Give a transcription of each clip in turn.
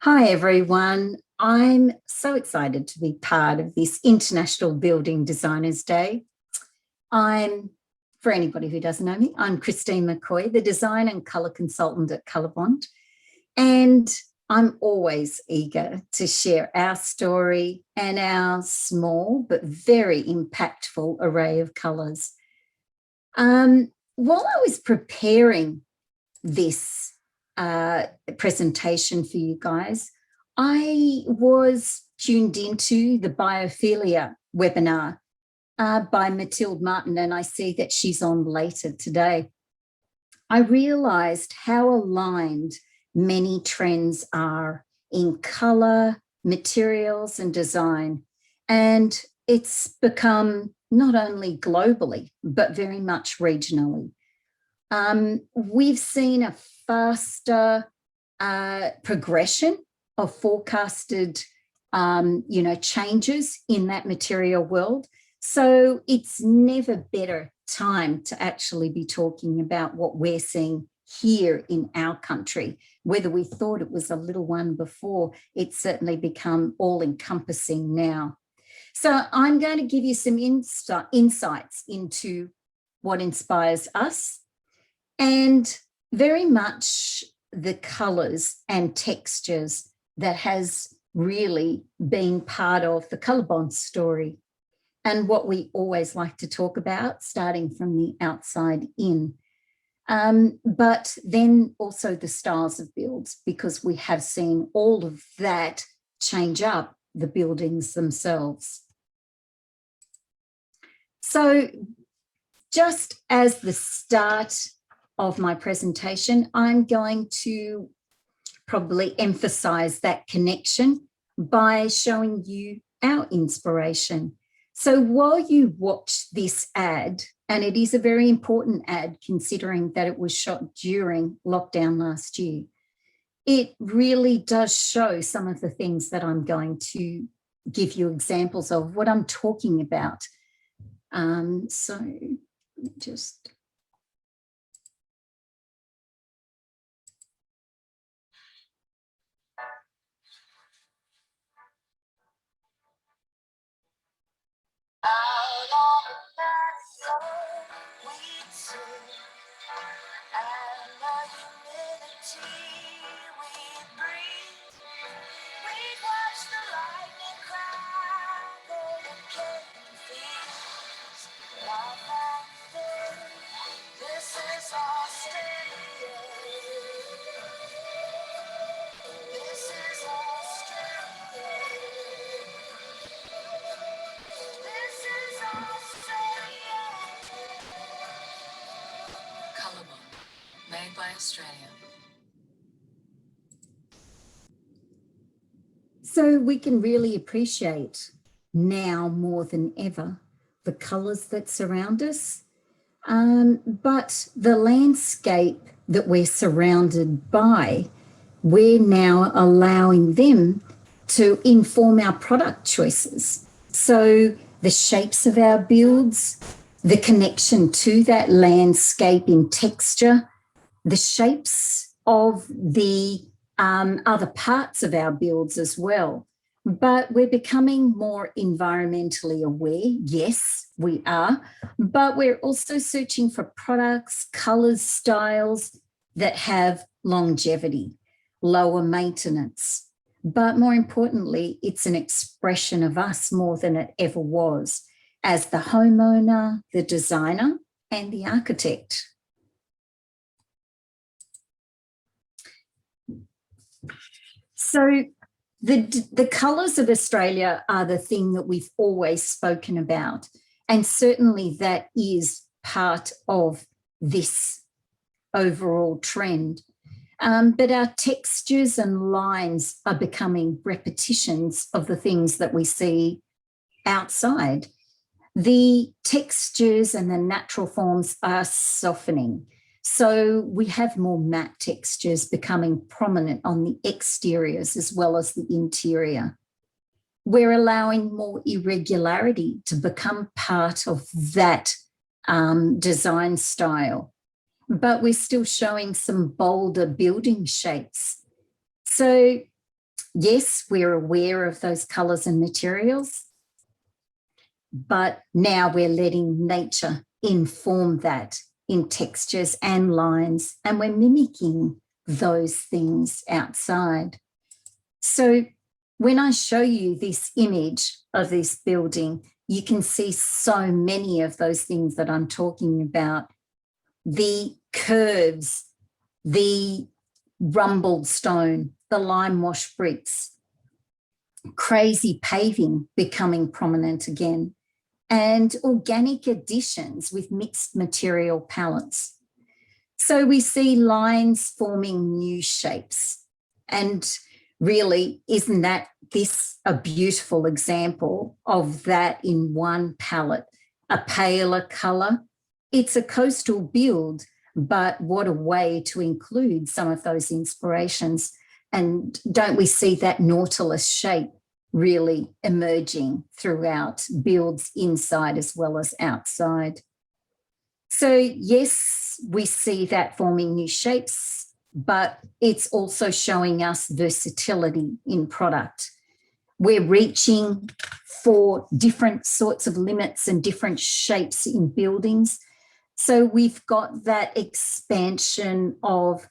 Hi, everyone. I'm so excited to be part of this International Building Designers Day. For anybody who doesn't know me, I'm Christine McCoy, the design and colour consultant at Colorbond, and I'm always eager to share our story and our small but very impactful array of colours. While I was preparing this presentation for you guys, I was tuned into the Biophilia webinar by Mathilde Martin, and I see that she's on later today. I realised how aligned many trends are in colour, materials and design, and it's become not only globally, but very much regionally. We've seen a faster progression of forecasted, changes in that material world. So it's never better time to actually be talking about what we're seeing here in our country. Whether we thought it was a little one before, it's certainly become all-encompassing now. So I'm going to give you some insights into what inspires us, and very much the colours and textures that has really been part of the Colorbond story, and what we always like to talk about, starting from the outside in. But then also the styles of builds, because we have seen all of that change up the buildings themselves. So just as the start of my presentation, I'm going to probably emphasize that connection by showing you our inspiration. So while you watch this ad, and it is a very important ad considering that it was shot during lockdown last year, it really does show some of the things that I'm going to give you examples of what I'm talking about. So let me just... Out on that floor we'd sit, and the humidity we'd breathe. We'd watch the lightning crackle the kitchen fields. Love that day, this is Australia. This is Australia. Colorbond, made by Australia. So we can really appreciate now more than ever the colours that surround us, but the landscape that we're surrounded by, we're now allowing them to inform our product choices. So the shapes of our builds, the connection to that landscape in texture, the shapes of the other parts of our builds as well. But we're becoming more environmentally aware. Yes, we are. But we're also searching for products, colours, styles that have longevity, lower maintenance. But more importantly, it's an expression of us more than it ever was as the homeowner, the designer, and the architect. So the colours of Australia are the thing that we've always spoken about, and certainly that is part of this overall trend. But our textures and lines are becoming repetitions of the things that we see outside. The textures and the natural forms are softening. So we have more matte textures becoming prominent on the exteriors as well as the interior. We're allowing more irregularity to become part of that design style, but we're still showing some bolder building shapes. So Yes, we're aware of those colours and materials, but now we're letting nature inform that in textures and lines, and we're mimicking those things outside. So when I show you this image of this building, you can see so many of those things that I'm talking about. The curves, the rumbled stone, the lime wash bricks, crazy paving becoming prominent again, and organic additions with mixed material palettes. So we see lines forming new shapes. And really, isn't that this a beautiful example of that in one palette? A paler colour. It's a coastal build, but what a way to include some of those inspirations. And don't we see that nautilus shape really emerging throughout builds inside as well as outside? So yes, we see that forming new shapes, but it's also showing us versatility in product. We're reaching for different sorts of limits and different shapes in buildings. So we've got that expansion of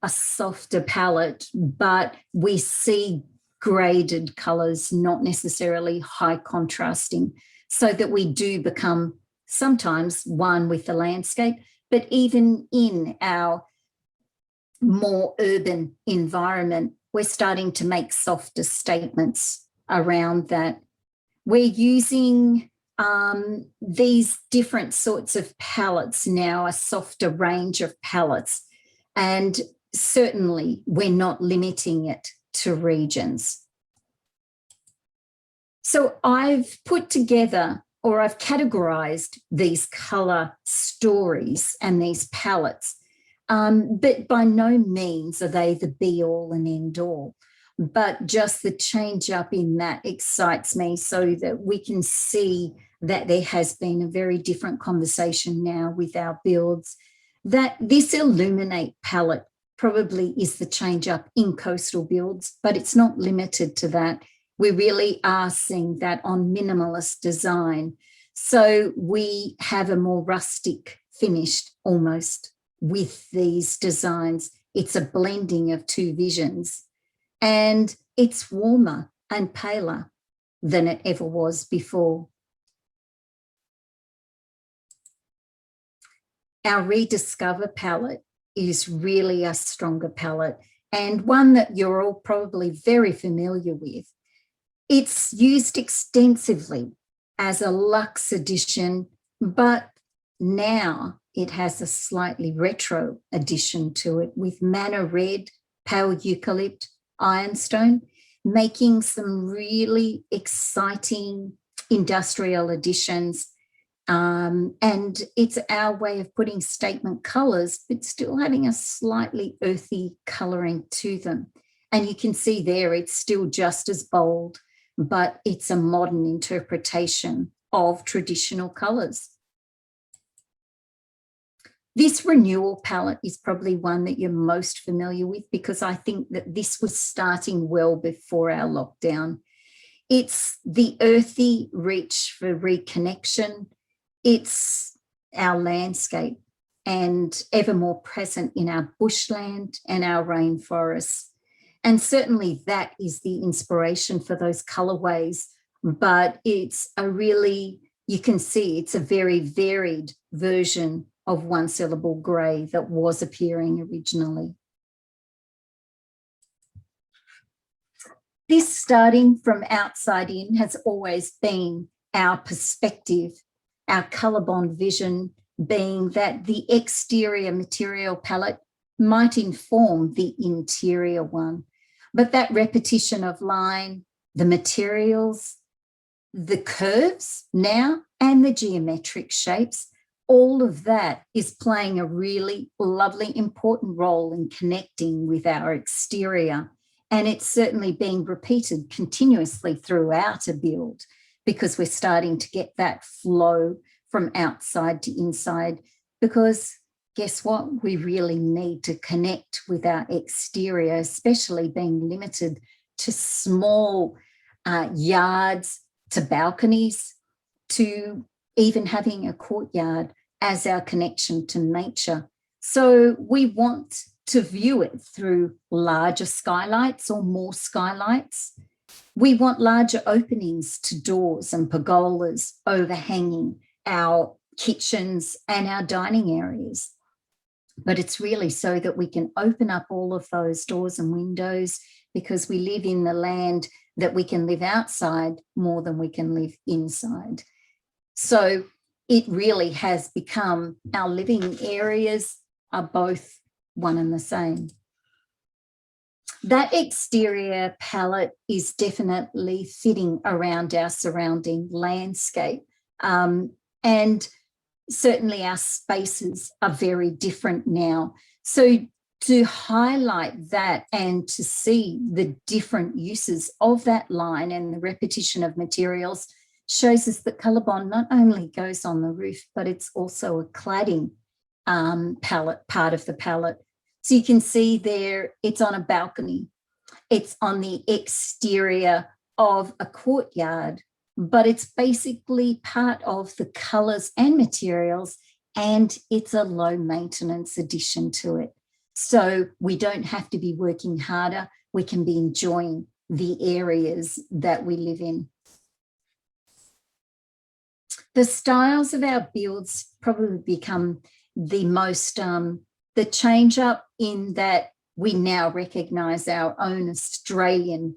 a softer palette, but we see graded colours, not necessarily high contrasting, so that we do become sometimes one with the landscape, but even in our more urban environment, we're starting to make softer statements around that. We're using these different sorts of palettes now, a softer range of palettes, and certainly we're not limiting it to regions. So I've put together, or I've categorized these color stories and these palettes, but by no means are they the be all and end all, but just the change up in that excites me, so that we can see that there has been a very different conversation now with our builds, that this Illuminate palette probably is the change up in coastal builds, but it's not limited to that. We really are seeing that on minimalist design. So we have a more rustic finished almost with these designs. It's a blending of two visions, and it's warmer and paler than it ever was before. Our Rediscover palette is really a stronger palette, and one that you're all probably very familiar with. It's used extensively as a luxe edition, but now it has a slightly retro addition to it with Manna Red, Pale Eucalypt, Ironstone, making some really exciting industrial additions. And it's our way of putting statement colours, but still having a slightly earthy colouring to them. And you can see there it's still just as bold, but it's a modern interpretation of traditional colours. This renewal palette is probably one that you're most familiar with, because I think that this was starting well before our lockdown. It's the earthy reach for reconnection. It's our landscape, and ever more present in our bushland and our rainforests. And certainly that is the inspiration for those colourways, but it's a really, you can see it's a very varied version of one syllable grey that was appearing originally. This starting from outside in has always been our perspective, our colour-bond vision being that the exterior material palette might inform the interior one. But that repetition of line, the materials, the curves now, and the geometric shapes, all of that is playing a really lovely, important role in connecting with our exterior. And it's certainly being repeated continuously throughout a build, because we're starting to get that flow from outside to inside, because guess what? We really need to connect with our exterior, especially being limited to small yards, to balconies, to even having a courtyard as our connection to nature. So we want to view it through larger skylights or more skylights. We want larger openings to doors and pergolas overhanging our kitchens and our dining areas. But it's really so that we can open up all of those doors and windows, because we live in the land that we can live outside more than we can live inside. So it really has become, our living areas are both one and the same. That exterior palette is definitely fitting around our surrounding landscape. And certainly our spaces are very different now. So to highlight that and to see the different uses of that line and the repetition of materials shows us that ColourBond not only goes on the roof, but it's also a cladding palette, part of the palette. So you can see there, it's on a balcony. It's on the exterior of a courtyard, but it's basically part of the colours and materials, and it's a low maintenance addition to it. So we don't have to be working harder. We can be enjoying the areas that we live in. The styles of our builds probably become the most, the change up in that we now recognise our own Australian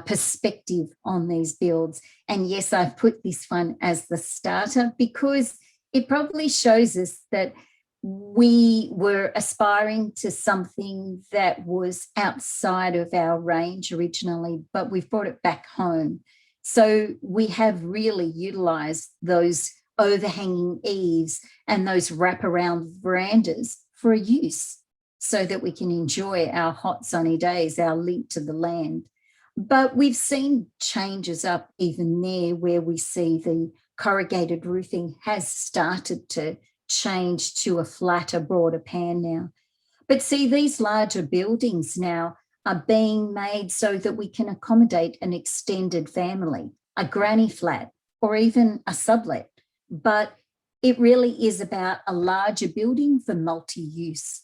perspective on these builds. And yes, I've put this one as the starter because it probably shows us that we were aspiring to something that was outside of our range originally, but we've brought it back home. So we have really utilised those overhanging eaves and those wraparound verandas for a use so that we can enjoy our hot sunny days, our link to the land. But we've seen changes up even there where we see the corrugated roofing has started to change to a flatter, broader pan now. But see, these larger buildings now are being made so that we can accommodate an extended family, a granny flat, or even a sublet. But it really is about a larger building for multi-use.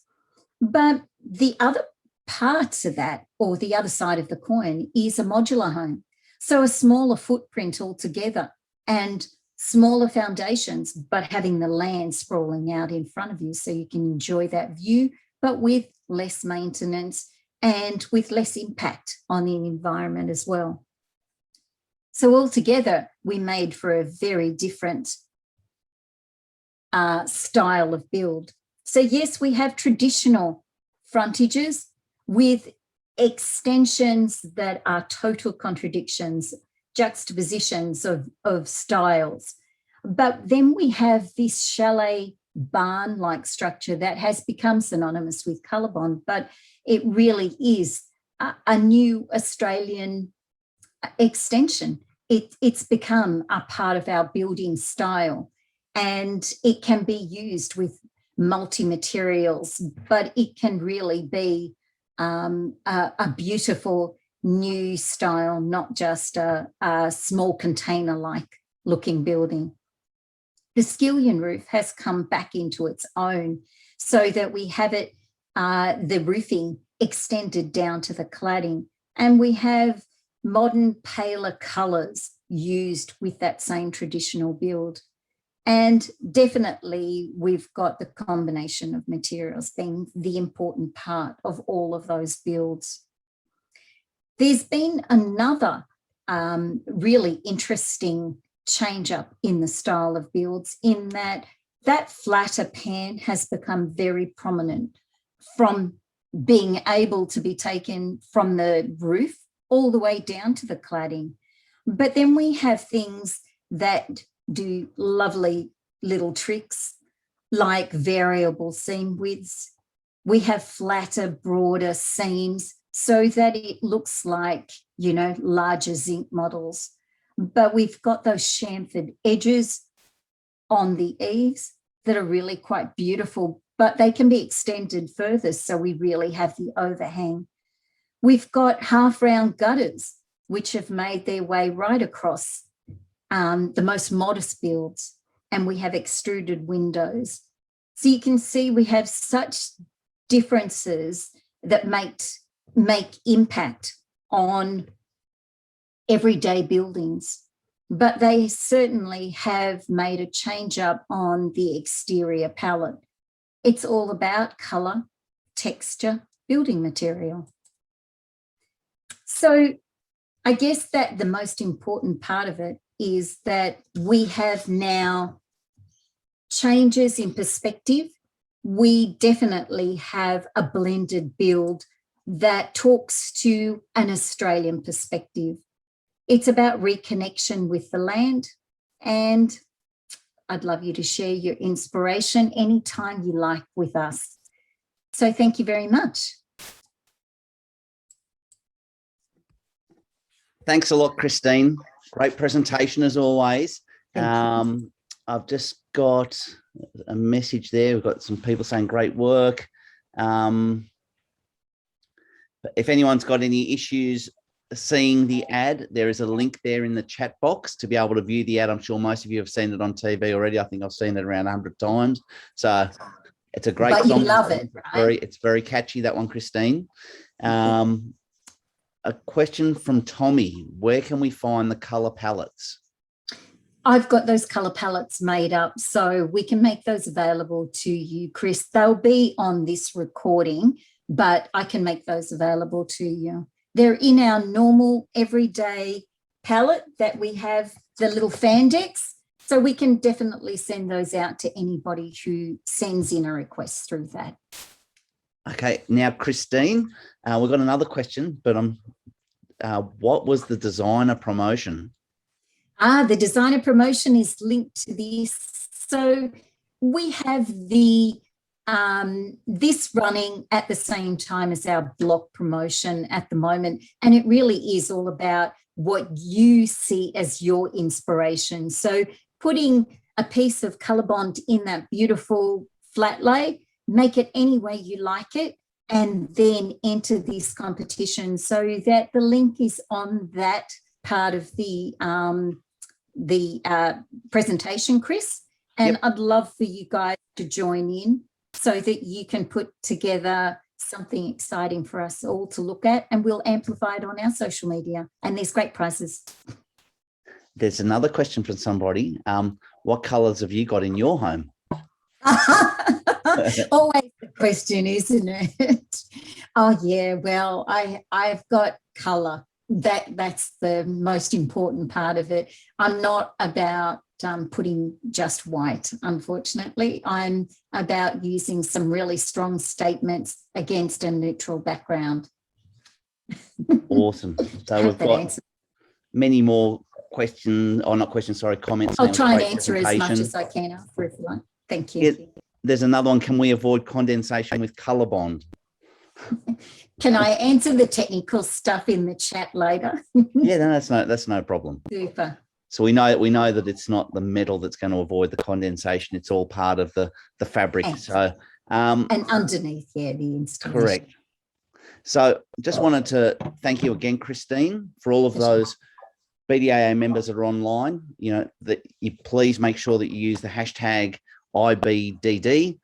But the other parts of that, or the other side of the coin, is a modular home. So a smaller footprint altogether and smaller foundations, but having the land sprawling out in front of you so you can enjoy that view, but with less maintenance and with less impact on the environment as well. So altogether, we made for a very different style of build. So yes, we have traditional frontages with extensions that are total contradictions, juxtapositions of styles. But then we have this chalet barn-like structure that has become synonymous with ColourBond, but it really is a new Australian extension. It's become a part of our building style, and it can be used with multi-materials, but it can really be a beautiful new style, not just a small container-like looking building. The skillion roof has come back into its own so that we have it, the roofing extended down to the cladding, and we have modern paler colours used with that same traditional build. And definitely we've got the combination of materials being the important part of all of those builds. There's been another really interesting change up in the style of builds in that flatter pan has become very prominent, from being able to be taken from the roof all the way down to the cladding. But then we have things that do lovely little tricks like variable seam widths. We have flatter, broader seams so that it looks like, you know, larger zinc models. But we've got those chamfered edges on the eaves that are really quite beautiful, but they can be extended further, so we really have the overhang. We've got half round gutters, which have made their way right across the most modest builds, and we have extruded windows. So you can see we have such differences that make impact on everyday buildings, but they certainly have made a change up on the exterior palette. It's all about colour, texture, building material. So I guess that the most important part of it is that we have now changes in perspective. We definitely have a blended build that talks to an Australian perspective. It's about reconnection with the land, and I'd love you to share your inspiration anytime you like with us. So thank you very much. Thanks a lot, Christine. Great presentation as always. I've just got a message there. We've got some people saying great work. If anyone's got any issues seeing the ad, there is a link there in the chat box to be able to view the ad. I'm sure most of you have seen it on TV already. I think I've seen it around 100 times. So it's a great song. You love it, right? It's very catchy, that one, Christine. A question from Tommy. Where can we find the colour palettes? I've got those colour palettes made up, so we can make those available to you, Chris. They'll be on this recording, but I can make those available to you. They're in our normal everyday palette that we have, the little fan decks. So we can definitely send those out to anybody who sends in a request through that. Okay, now, Christine, we've got another question, but what was the designer promotion? The designer promotion is linked to this. So we have the this running at the same time as our block promotion at the moment, and it really is all about what you see as your inspiration. So putting a piece of ColourBond in that beautiful flat lay, make it any way you like it, and then enter this competition. So that the link is on that part of the presentation, Chris. And Yep. I'd love for you guys to join in so that you can put together something exciting for us all to look at, and we'll amplify it on our social media. And there's great prizes. There's another question from somebody. What colours have you got in your home? Always the question, isn't it? Oh yeah, well, I've got colour. That's the most important part of it. I'm not about putting just white, unfortunately. I'm about using some really strong statements against a neutral background. Awesome. So we've got many more questions, or not questions, sorry, comments. I'll try and answer as much as I can after, if you like. Thank you. Yeah, there's another one. Can we avoid condensation with ColourBond? Can I answer the technical stuff in the chat later? Yeah, no, that's no problem. Super. So we know that it's not the metal that's going to avoid the condensation. It's all part of the fabric. So and underneath, yeah, the installation. Correct. So just wanted to thank you again, Christine, for all of those BDAA members that are online. You know, that you please make sure that you use the hashtag IBDD